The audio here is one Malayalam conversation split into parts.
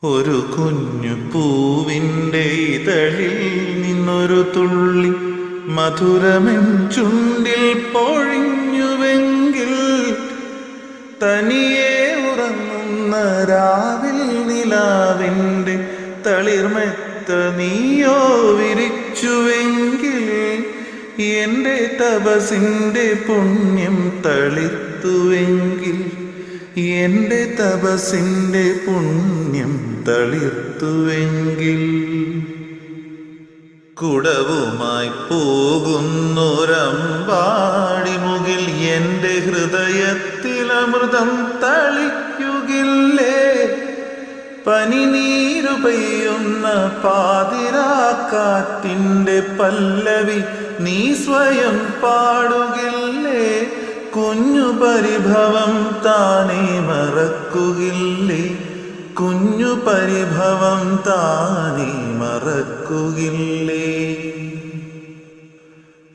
ഒരു കുഞ്ഞു പൂവിൻ്റെ ഇതളിൽ നിന്നൊരു തുള്ളി മധുരമെൻ ചുണ്ടിൽ പൊഴിഞ്ഞുവെങ്കിൽ തനിയെ ഉറങ്ങുന്ന രാവിൽ നിലാവിൻ്റെ തളിർമെത്ത നീയോ വിരിച്ചുവെങ്കിൽ എൻ്റെ തപസിൻ്റെ പുണ്യം തളിർത്തുവെങ്കിൽ എൻ്റെ തപസിൻ്റെ പുണ്യം തളിർത്തുവെങ്കിൽ കുടവുമായി പോകുന്നൊരമ്പാടി മുകിൽ എൻ്റെ ഹൃദയത്തിൽ അമൃതം തളിക്കുകില്ലേ? പനിനീരു പെയ്യുന്ന പാതിരാക്കാറ്റിൻ്റെ പല്ലവി നീ സ്വയം പാടുകില്ലേ? കുഞ്ഞു പരിഭവം താനേ മറക്കുകില്ലേ? കുഞ്ഞു പരിഭവം താനേ മറക്കുകില്ലേ?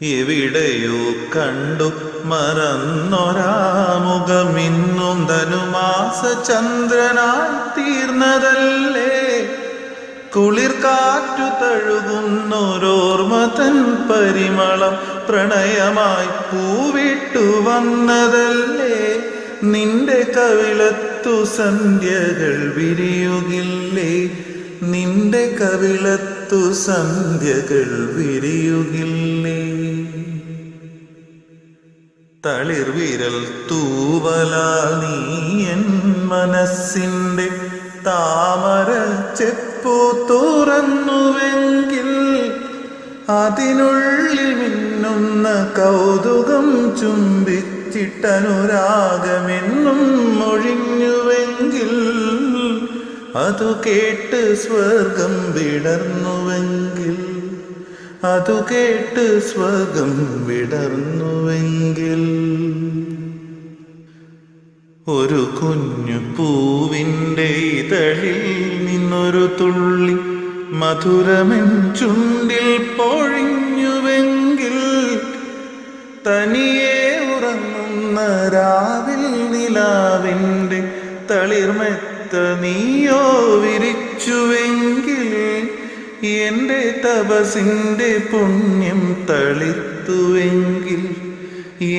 എവിടെയോ കണ്ടു മറന്നൊരാമുഖമിന്നും ധനുമാസ ചന്ദ്രനായി തീർന്നതല്ലേ? കുളിർ കാറ്റു തഴുകുന്നൊരോർമ്മ തൻ പരിമളം പ്രണയമായി പൂവിട്ടു വന്നതല്ലേ? നിന്റെ കവിളത്തു സന്ധ്യകൾ വിരിയുകില്ലേ? നിന്റെ കവിളത്തു സന്ധ്യകൾ വിരിയുകില്ലേ? തളിർവിരൽ തൂവലാൽ നീ എൻ മനസ്സിൻ്റെ താമര ചെപ്പു തുറന്നുവെങ്കിൽ അതിനുള്ളിൽ മിന്നുന്ന കൗതുകം ചുംബിച്ചിട്ടനുരാഗമെന്നും ഒഴിഞ്ഞുവെങ്കിൽ അതു കേട്ട് സ്വർഗം വിടർന്നുവെങ്കിൽ അതു കേട്ട് സ്വർഗം വിടർന്നുവെങ്കിൽ ഒരു കുഞ്ഞു പൂവിൻ്റെ ഇതളിൽ നിന്നൊരു തുള്ളി മധുരമെൻ ചുണ്ടിൽ പൊഴിഞ്ഞുവെങ്കിൽ തനിയെ ഉറങ്ങുന്ന രാവിൽ നിലാവിൻ്റെ തളിർമെത്ത നീയോ വിരിച്ചുവെങ്കിൽ എൻ്റെ തപസിൻ്റെ പുണ്യം തളിർത്തുവെങ്കിൽ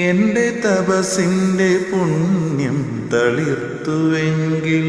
എൻ്റെ തപസിൻ്റെ പുണ്യം തളിർത്തുവെങ്കിൽ